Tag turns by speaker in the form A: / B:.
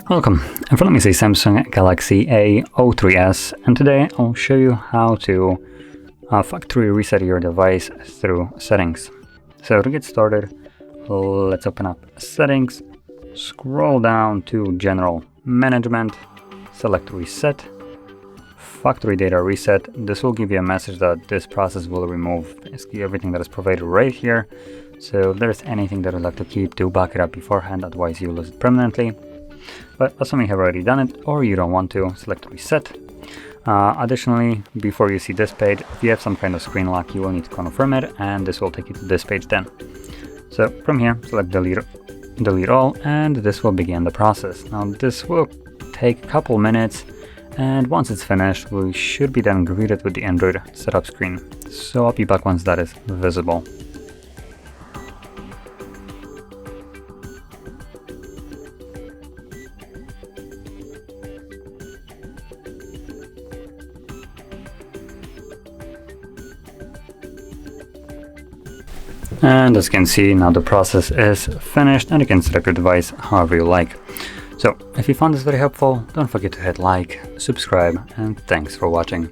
A: Welcome, in front of me is a Samsung Galaxy A03s, and today I'll show you how to factory reset your device through settings. So to get started, let's open up settings, scroll down to general management, select reset, factory data reset. This will give you a message that this process will remove basically everything that is provided right here. So if there's anything that you'd like to keep, do back it up beforehand, otherwise you'll lose it permanently. But assuming you have already done it or you don't want to, select reset. Additionally, before you see this page, if you have some kind of screen lock, you will need to confirm it, and this will take you to this page then. So from here, select delete all, and this will begin the process. Now this will take a couple minutes, and once it's finished, we should be then greeted with the Android setup screen. So I'll be back once that is visible. And as you can see, now the process is finished and you can select your device however you like. So if you found this very helpful, don't forget to hit like, subscribe, and thanks for watching.